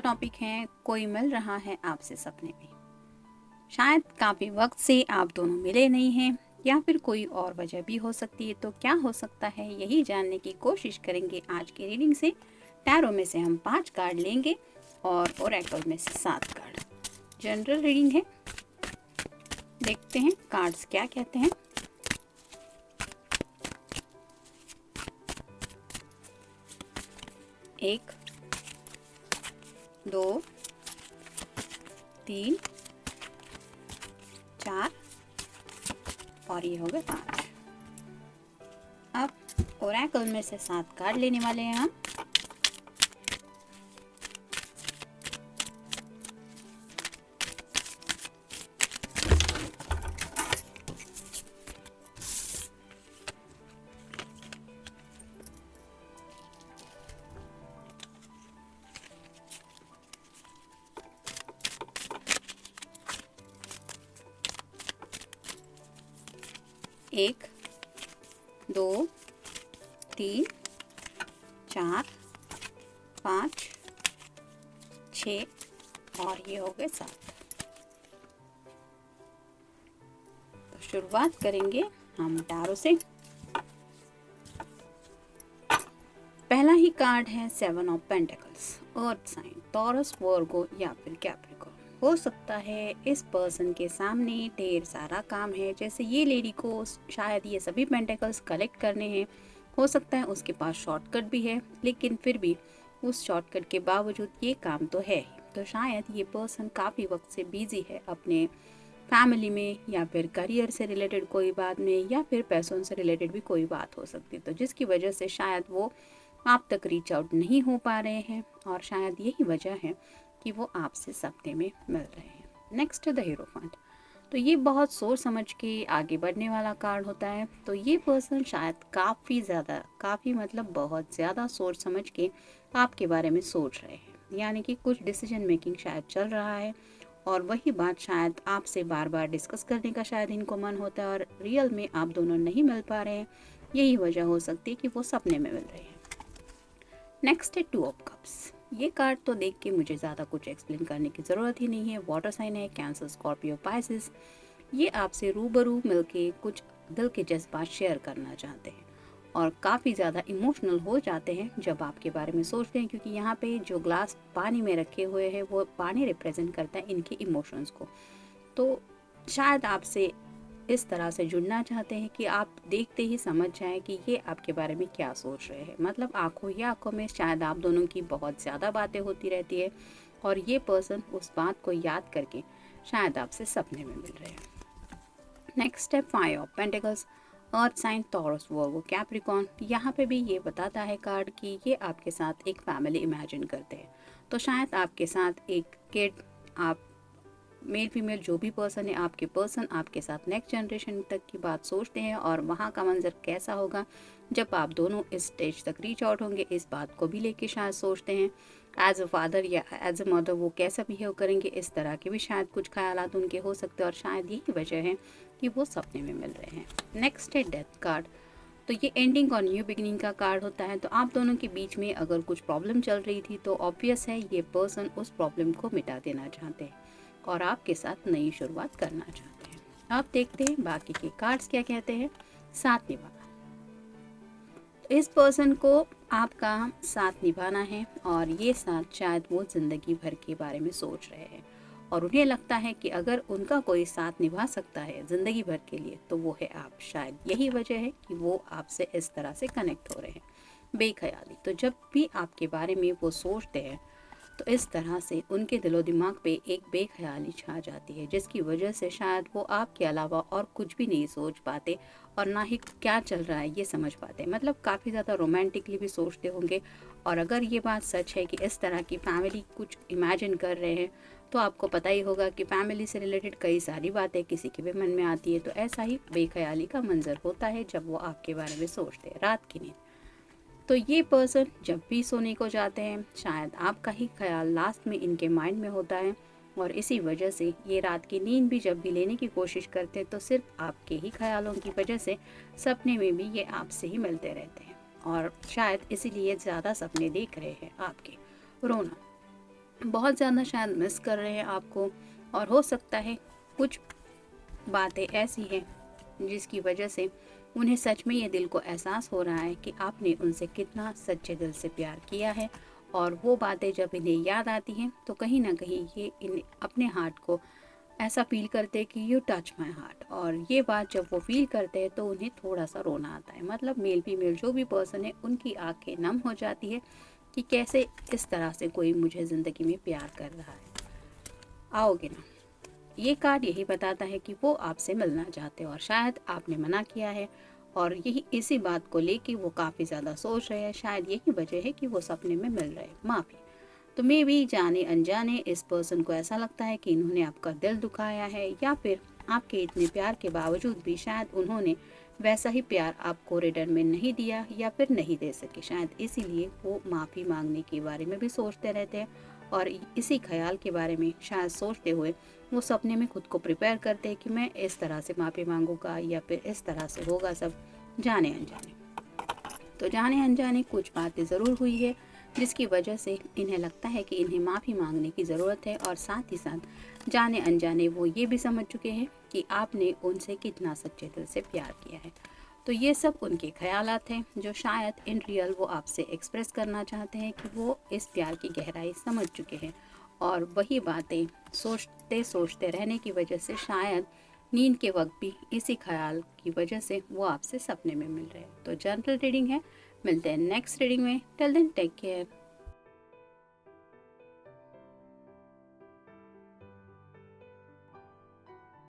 Topic है, कोई मिल रहा है आपसे सपने में। शायद काफ़ी वक्त से आप दोनों मिले नहीं हैं या फिर कोई और वजह भी हो सकती है। तो क्या हो सकता है, यही जानने की कोशिश करेंगे आज की रीडिंग से। टैरो में से हम 5 कार्ड लेंगे और ओरेकल में से 7 कार्ड। जनरल रीडिंग है, देखते हैं कार्ड्स क्या कहते हैं। एक, 2, 3, 4 और ये हो गए 5। अब ओरेकल में से 7 कार्ड लेने वाले हैं हम। एक, 2, 3, 4, 5, 6 और ये हो गए 7। तो शुरुआत करेंगे हम टैरो से। पहला ही कार्ड है 7 of pentacles. Earth sign, Taurus, Virgo या फिर कैप्रिकॉर्न। हो सकता है इस पर्सन के सामने ढेर सारा काम है, जैसे ये लेडी को शायद ये सभी पेंटिकल्स कलेक्ट करने हैं। हो सकता है उसके पास शॉर्टकट भी है, लेकिन फिर भी उस शॉर्टकट के बावजूद ये काम तो है ही। तो शायद ये पर्सन काफ़ी वक्त से बिजी है अपने फैमिली में, या फिर करियर से रिलेटेड कोई बात में, या फिर पैसों से रिलेटेड भी कोई बात हो सकती है। तो जिसकी वजह से शायद वो आप तक रीच आउट नहीं हो पा रहे हैं, और शायद यही वजह है कि वो आपसे सपने में मिल रहे हैं। नेक्स्ट है द हीरोफेंट। तो ये बहुत सोच समझ के आगे बढ़ने वाला कार्ड होता है। तो ये पर्सन शायद काफ़ी मतलब बहुत ज़्यादा सोच समझ के आपके बारे में सोच रहे हैं, यानी कि कुछ डिसीजन मेकिंग शायद चल रहा है, और वही बात शायद आपसे बार बार डिस्कस करने का शायद इनको मन होता है, और रियल में आप दोनों नहीं मिल पा रहे हैं। यही वजह हो सकती है कि वो सपने में मिल रहे हैं। नेक्स्ट है 2 ऑफ कप्स। ये कार्ड तो देख के मुझे ज़्यादा कुछ एक्सप्लेन करने की ज़रूरत ही नहीं है। वाटर साइन है, कैंसर, स्कॉर्पियो, पाइसिस। ये आपसे रूबरू मिलके कुछ दिल के जज्बात शेयर करना चाहते हैं, और काफ़ी ज़्यादा इमोशनल हो जाते हैं जब आपके बारे में सोचते हैं, क्योंकि यहाँ पे जो ग्लास पानी में रखे हुए हैं वो पानी रिप्रेजेंट करता है इनके इमोशंस को। तो शायद आपसे इस तरह से जुड़ना चाहते हैं कि आप देखते ही समझ जाएं कि ये आपके बारे में क्या सोच रहे हैं। मतलब आंखों ही आंखों में शायद आप दोनों की बहुत ज़्यादा बातें होती रहती है, और ये पर्सन उस बात को याद करके शायद आपसे सपने में मिल रहे हैं। नेक्स्ट है 5 of pentacles. Earth sign, Taurus, Virgo, Capricorn. यहाँ पे भी ये बताता है कार्ड कि ये आपके साथ एक फैमिली इमेजिन करते हैं। तो शायद आपके साथ एक किड, आप मेल फीमेल जो भी पर्सन है, आपके पर्सन आपके साथ नेक्स्ट जनरेशन तक की बात सोचते हैं, और वहाँ का मंजर कैसा होगा जब आप दोनों इस स्टेज तक रीच आउट होंगे, इस बात को भी लेके शायद सोचते हैं। एज अ फादर या एज अ मदर वो कैसा बिहेव करेंगे, इस तरह के भी शायद कुछ ख्यालात उनके हो सकते हैं, और शायद यही वजह है कि वो सपने में मिल रहे हैं। नेक्स्ट है डेथ कार्ड। तो ये एंडिंग और न्यू बिगिनिंग का कार्ड होता है। तो आप दोनों के बीच में अगर कुछ प्रॉब्लम चल रही थी, तो ऑब्वियस है ये पर्सन उस प्रॉब्लम को मिटा देना चाहते हैं और आपके साथ नई शुरुआत करना चाहते हैं। अब देखते हैं बाकी के कार्ड्स क्या कहते हैं। साथ निभाना। तो इस पर्सन को आपका साथ निभाना है, और ये साथ शायद वो ज़िंदगी भर के बारे में सोच रहे हैं, और उन्हें लगता है कि अगर उनका कोई साथ निभा सकता है ज़िंदगी भर के लिए तो वो है आप। शायद यही वजह है कि वो आपसे इस तरह से कनेक्ट हो रहे हैं, बेख्याली। तो जब भी आपके बारे में वो सोचते हैं, तो इस तरह से उनके दिलो दिमाग पे एक बेख्याली छा जाती है, जिसकी वजह से शायद वो आपके अलावा और कुछ भी नहीं सोच पाते, और ना ही क्या चल रहा है ये समझ पाते। मतलब काफ़ी ज़्यादा रोमांटिकली भी सोचते होंगे। और अगर ये बात सच है कि इस तरह की फैमिली कुछ इमेजिन कर रहे हैं, तो आपको पता ही होगा कि फैमिली से रिलेटेड कई सारी बातें किसी के भी मन में आती है। तो ऐसा ही बेख्याली का मंजर होता है जब वो आपके बारे में सोचते हैं रात की नींद। तो ये पर्सन जब भी सोने को जाते हैं, शायद आपका ही ख्याल लास्ट में इनके माइंड में होता है, और इसी वजह से ये रात की नींद भी जब भी लेने की कोशिश करते हैं, तो सिर्फ आपके ही ख्यालों की वजह से सपने में भी ये आपसे ही मिलते रहते हैं, और शायद इसीलिए ज़्यादा सपने देख रहे हैं आपके। रोना। बहुत ज़्यादा शायद मिस कर रहे हैं आपको, और हो सकता है कुछ बातें ऐसी हैं जिसकी वजह से उन्हें सच में ये दिल को एहसास हो रहा है कि आपने उनसे कितना सच्चे दिल से प्यार किया है। और वो बातें जब इन्हें याद आती हैं तो कहीं ना कहीं ये इन अपने हार्ट को ऐसा फील करते हैं कि यू टच माई हार्ट। और ये बात जब वो फील करते हैं तो उन्हें थोड़ा सा रोना आता है। मतलब मेल फीमेल जो भी पर्सन है उनकी आंखें नम हो जाती है कि कैसे इस तरह से कोई मुझे ज़िंदगी में प्यार कर रहा है। आओगे ना। ये कार्ड यही बताता है कि वो आपसे मिलना चाहते हैं और शायद आपने मना किया है, और यही इसी बात को लेके वो काफ़ी ज़्यादा सोच रहे हैं। शायद यही वजह है कि वो सपने में मिल रहे हैं। माफ़ी। तो मे भी जाने अनजाने इस पर्सन को ऐसा लगता है कि इन्होंने आपका दिल दुखाया है, या फिर आपके इतने प्यार के बावजूद भी शायद उन्होंने वैसा ही प्यार आपको रिटर्न में नहीं दिया या फिर नहीं दे सके। शायद इसीलिए वो माफ़ी मांगने के बारे में भी सोचते रहते हैं, और इसी ख्याल के बारे में शायद सोचते हुए वो सपने में खुद को प्रिपेयर करते हैं कि मैं इस तरह से माफ़ी मांगूंगा या फिर इस तरह से होगा सब, जाने अनजाने। तो जाने अनजाने कुछ बातें ज़रूर हुई है जिसकी वजह से इन्हें लगता है कि इन्हें माफ़ी मांगने की ज़रूरत है, और साथ ही साथ जाने अनजाने वो ये भी समझ चुके हैं कि आपने उनसे कितना सच्चे दिल से प्यार किया है। तो ये सब उनके ख्यालात हैं जो शायद इन रियल वो आपसे एक्सप्रेस करना चाहते हैं कि वो इस प्यार की गहराई समझ चुके हैं, और वही बातें सोचते सोचते रहने की वजह से शायद नींद के वक्त भी इसी ख्याल की वजह से वो आपसे सपने में मिल रहे हैं। तो जनरल रीडिंग है। मिलते हैं नेक्स्ट रीडिंग में। Till then take care.